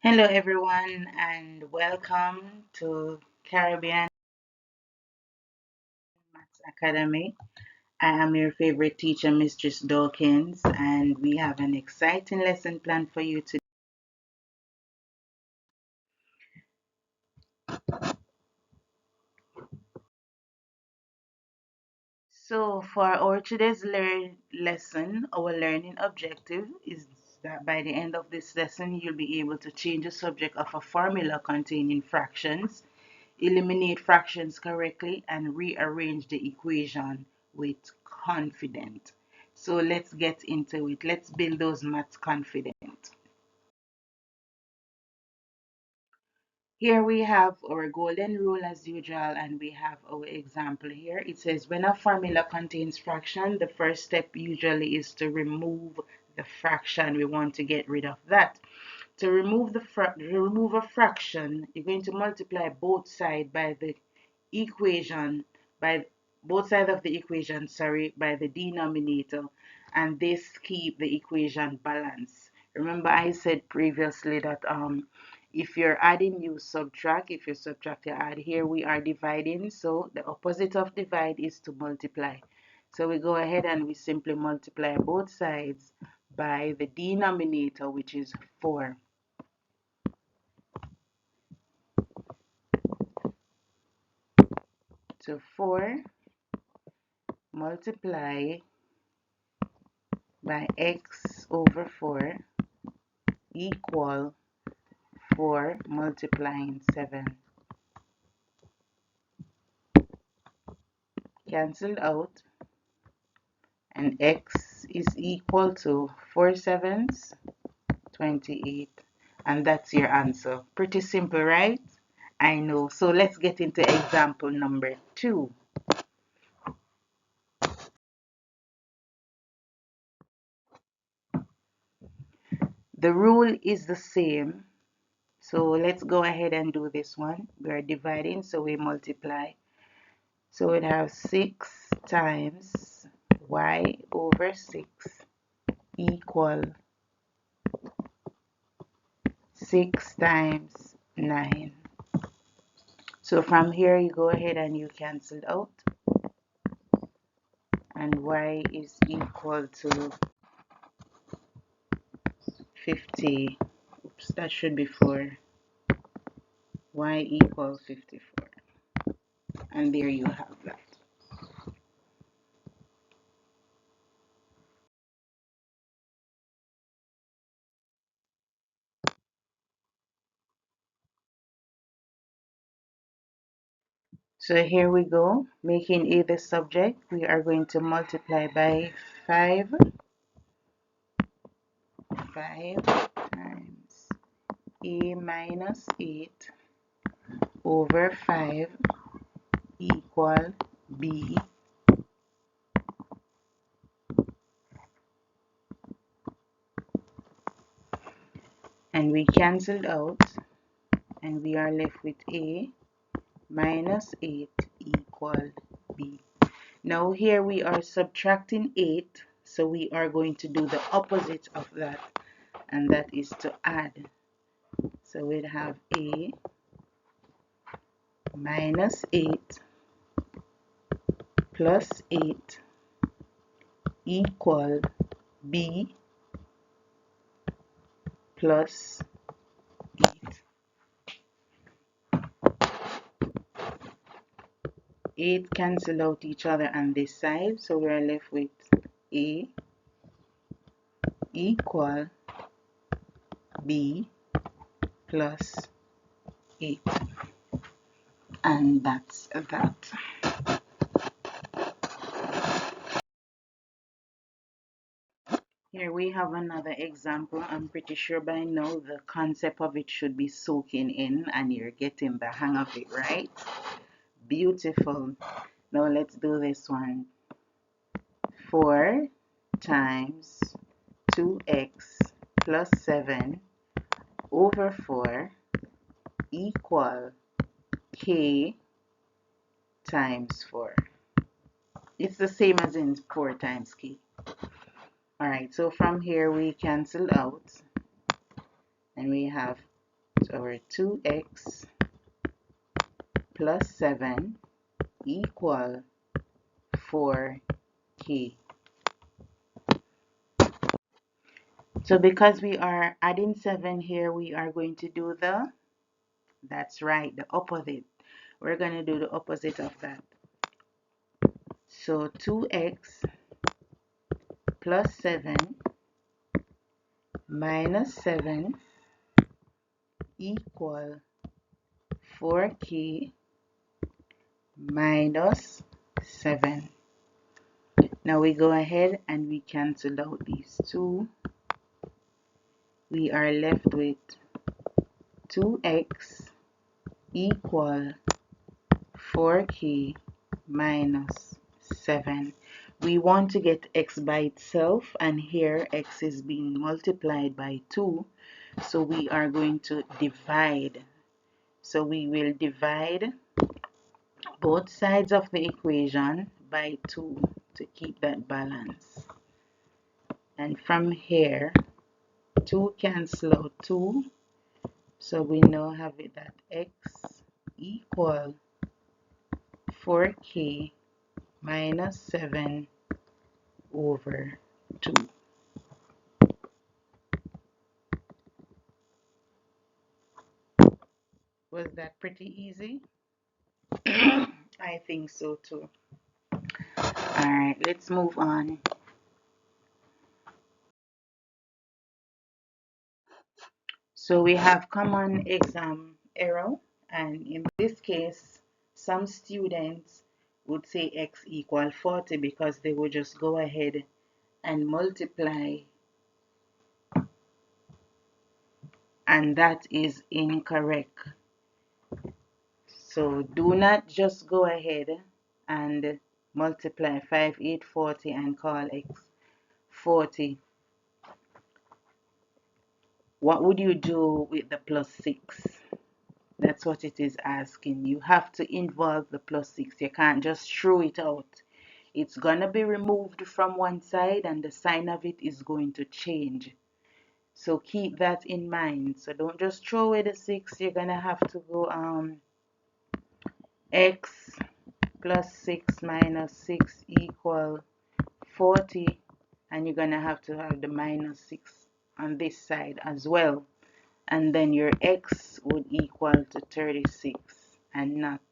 Hello, everyone, and welcome to Caribbean Maths Academy. I am your favorite teacher, Mistress Dawkins, and we have an exciting lesson planned for you today. So, for our today's lesson, our learning objective is that by the end of this lesson, you'll be able to change the subject of a formula containing fractions, eliminate fractions correctly, and rearrange the equation with confidence. So let's get into it. Let's build those maths confident. Here we have our golden rule as usual, and we have our example here. It says when a formula contains fraction, the first step usually is to remove the fraction. We want to get rid of that. To remove a fraction, you're going to multiply both sides by the equation, by both sides of the equation, sorry, by the denominator, and this keep the equation balanced. Remember I said previously that if you're adding, you subtract. If you subtract, you add. Here we are dividing, so the opposite of divide is to multiply. So we go ahead and we simply multiply both sides by the denominator, which is 4. So 4 multiply by x over 4 equal 4 multiplying 7. Cancelled out, and x is equal to 4 sevens, 28. And that's your answer. Pretty simple, right? I know. So let's get into example number 2. The rule is the same. So let's go ahead and do this one. We are dividing, so we multiply. So we'd have 6 times y over 6 equal 6 times 9. So from here you go ahead and you cancel out, and y is equal to 50. Oops, that should be 4. Y equals 54. And there you have that. So here we go, making A the subject. We are going to multiply by 5. 5 times A minus 8 over 5 equal B, and we cancelled out, and we are left with A minus 8 equal B. Now here we are subtracting 8, so we are going to do the opposite of that, and that is to add. So we'd have A minus 8 plus 8 equal B plus 8. 8 cancel out each other on this side, so we're left with A equal B plus 8. And that's that. Here we have another example. I'm pretty sure by now the concept of it should be soaking in and you're getting the hang of it, right? Beautiful. Now let's do this one. 4 times 2x plus 7 over 4 equal k times 4. It's the same as in 4 times k. Alright, so from here we cancel out, and we have our 2x plus 7 equal 4k. So because we are adding 7 here, we are going to do that's right, the opposite. We're going to do the opposite of that. So 2x plus 7 minus 7 equal 4k minus 7. Now we go ahead and we cancel out these two. We are left with 2x equal 4k minus 7. We want to get x by itself, and here x is being multiplied by 2, so we are going to divide. So we will divide both sides of the equation by 2 to keep that balance. And from here, 2 cancel out 2, so we now have it that x equal 4k minus 7 over 2. Was that pretty easy? I think so too. Alright, let's move on. So we have common exam error, and in this case, some students would say x equal 40 because they would just go ahead and multiply, and that is incorrect. So do not just go ahead and multiply 5, 8, 40 and call x 40. What would you do with the plus 6? That's what it is asking. You have to involve the plus 6. You can't just throw it out. It's going to be removed from one side and the sign of it is going to change. So keep that in mind. So don't just throw away the 6. You're going to have to go x plus 6 minus 6 equal 40. And you're going to have the minus 6 on this side as well. And then your x would equal to 36 and not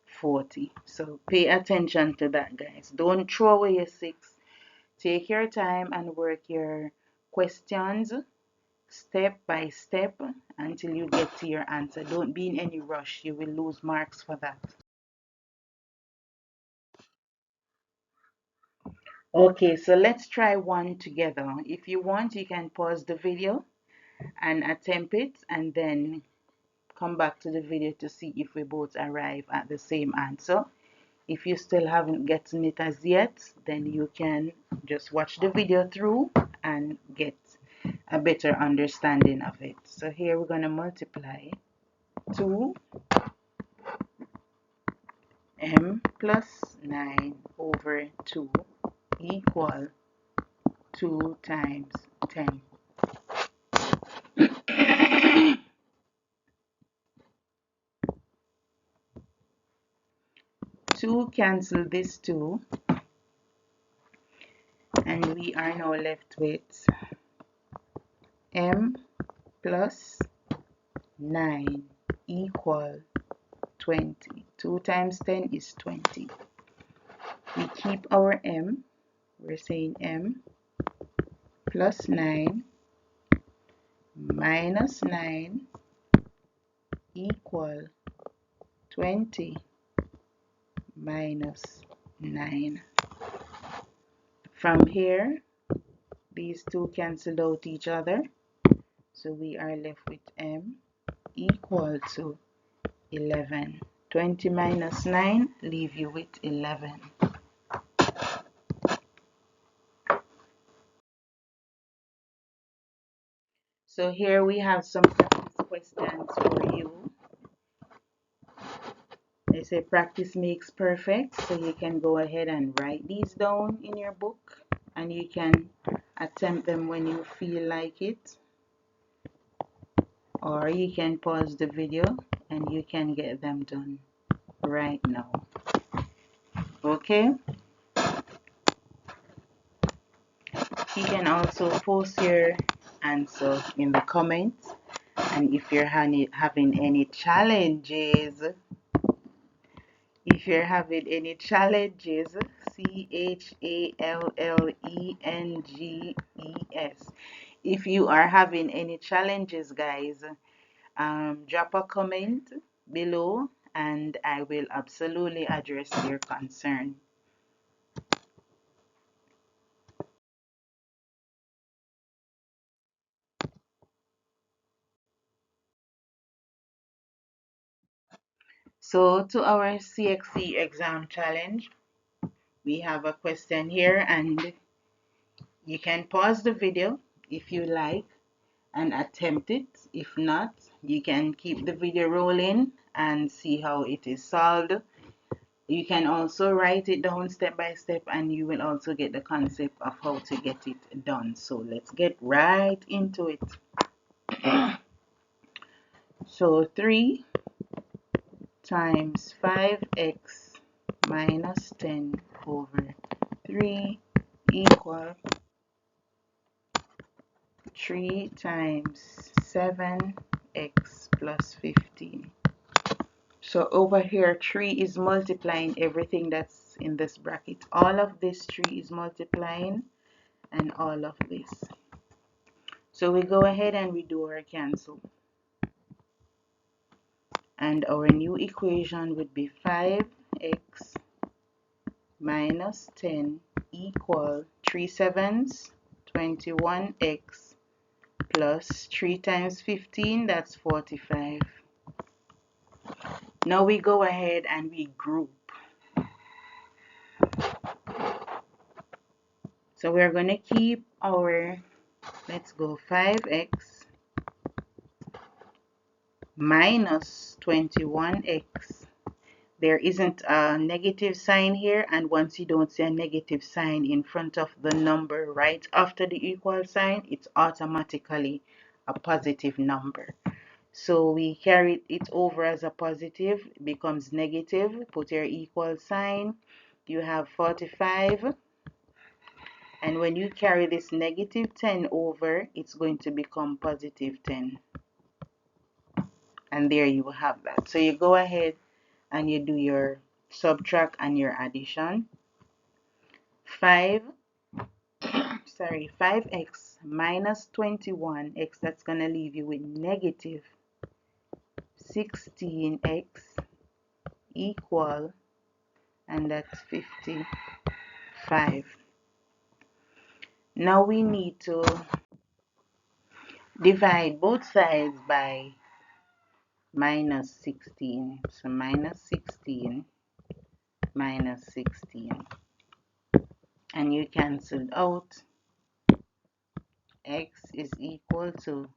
40. So pay attention to that, guys. Don't throw away your 6. Take your time and work your questions step by step until you get to your answer. Don't be in any rush. You will lose marks for that. Okay, so let's try one together. If you want, you can pause the video and attempt it, and then come back to the video to see if we both arrive at the same answer. If you still haven't gotten it as yet, then you can just watch the video through and get a better understanding of it. So here we're going to multiply 2m plus 9 over 2 equal 2 times 10. 2 cancel this 2, and we are now left with m plus 9 equal 20. 2 times 10 is 20. We keep our m. We're saying m plus 9 minus 9 equal 20 minus 9. From here, these two cancel out each other. So we are left with m equal to 11. 20 minus 9 leave you with 11. So here we have some practice questions for you. They say practice makes perfect, so you can go ahead and write these down in your book, and you can attempt them when you feel like it. or you can pause the video and you can get them done right now. Okay, you can also post your answer in the comments, and if you're having any challenges, challenges, if you are having any challenges, guys, drop a comment below and I will absolutely address your concern. So to our CXC exam challenge, we have a question here, and you can pause the video if you like and attempt it. If not, you can keep the video rolling and see how it is solved. You can also write it down step by step and you will also get the concept of how to get it done. So let's get right into it. So 3 times 5x minus 10 over 3 equal 3 times 7x plus 15. So over here, 3 is multiplying everything that's in this bracket. All of this 3 is multiplying and all of this. So we go ahead and we do our cancel. And our new equation would be 5x minus 10 equal 3 sevens, 21x plus 3 times 15, that's 45. Now we go ahead and we group. So we're going to keep our, let's go 5x minus 21x. There isn't a negative sign here, and once you don't see a negative sign in front of the number right after the equal sign, it's automatically a positive number. So we carry it over as a positive, it becomes negative, put your equal sign, you have 45, and when you carry this negative 10 over, it's going to become positive 10. And there you have that. So you go ahead and you do your subtract and your addition. 5x minus 21x, that's going to leave you with negative 16x equal, and that's 55. Now we need to divide both sides by minus 16. So minus 16 minus 16. And you cancel out. X is equal to,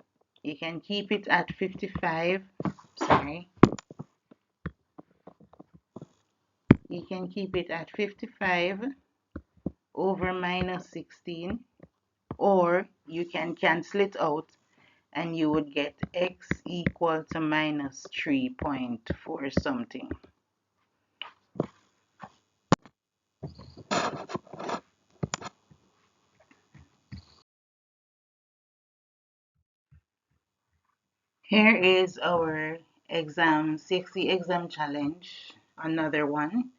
you can keep it at 55. Sorry. You can keep it at 55 over minus 16. Or you can cancel it out and you would get x equal to minus 3.4 something. Here is our exam, CXC exam challenge, another one.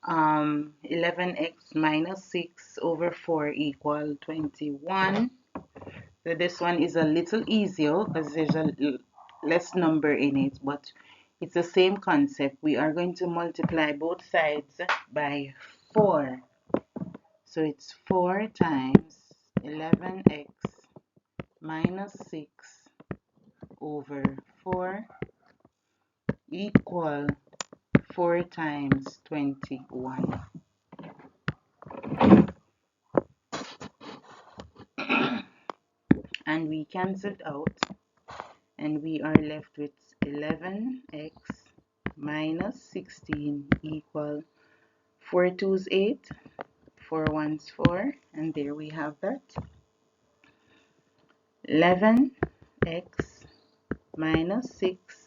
11x minus 6 over 4 equal 21. So this one is a little easier because there's a less number in it, but it's the same concept. We are going to multiply both sides by 4. So it's 4 times 11x minus 6 over 4 equal 4 times 21. And we cancelled out and we are left with 11x minus 16 equal 4 2's 8, 4 1's 4, and there we have that. 11x minus 6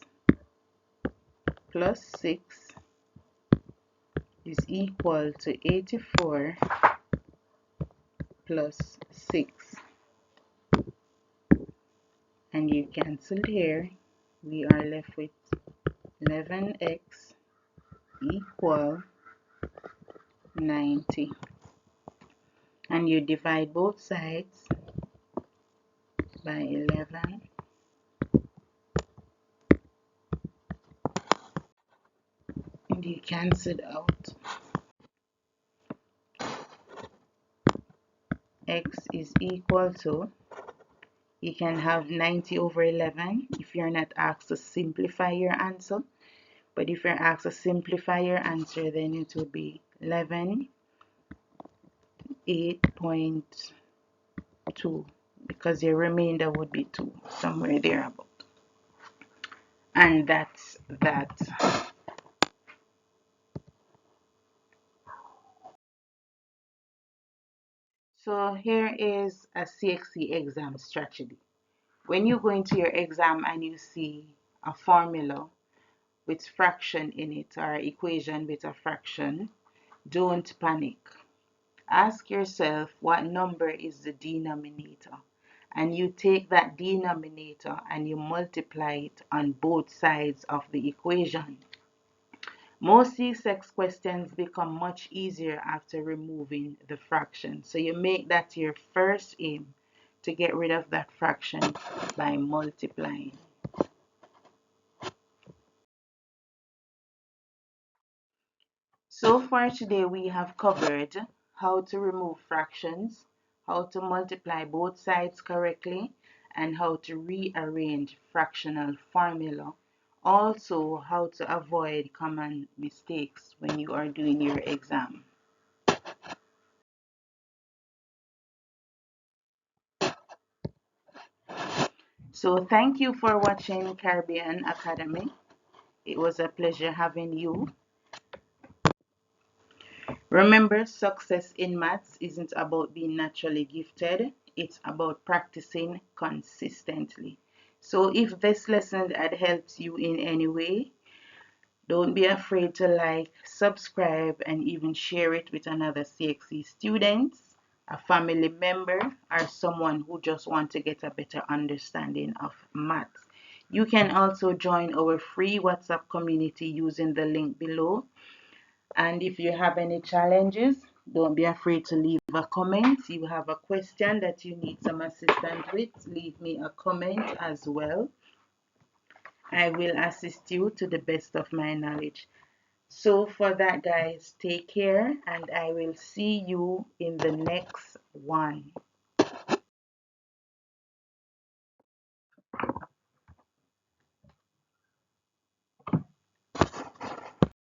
plus 6 is equal to 84 plus 6. And you cancel here. We are left with 11x equal 90. And you divide both sides by 11. And you cancel out. X is equal to, you can have 90 over 11 if you're not asked to simplify your answer. But if you're asked to simplify your answer, then it will be 11, 8.2, because your remainder would be 2, somewhere there about. And that's that. So here is a CXC exam strategy. When you go into your exam and you see a formula with fraction in it, or equation with a fraction, don't panic. Ask yourself what number is the denominator, and you take that denominator and you multiply it on both sides of the equation. Most CSEC questions become much easier after removing the fraction. So you make that your first aim, to get rid of that fraction by multiplying. So far today we have covered how to remove fractions, how to multiply both sides correctly, and how to rearrange fractional formula. Also, how to avoid common mistakes when you are doing your exam. So thank you for watching Caribbean Academy. It was a pleasure having you. Remember, success in maths isn't about being naturally gifted. It's about practicing consistently. So if this lesson had helped you in any way, don't be afraid to like, subscribe, and even share it with another CXC student, a family member, or someone who just wants to get a better understanding of maths. You can also join our free WhatsApp community using the link below. And if you have any challenges, don't be afraid to leave a comment. You have a question that you need some assistance with, leave me a comment as well. I will assist you to the best of my knowledge. So for that, guys, take care, and I will see you in the next one.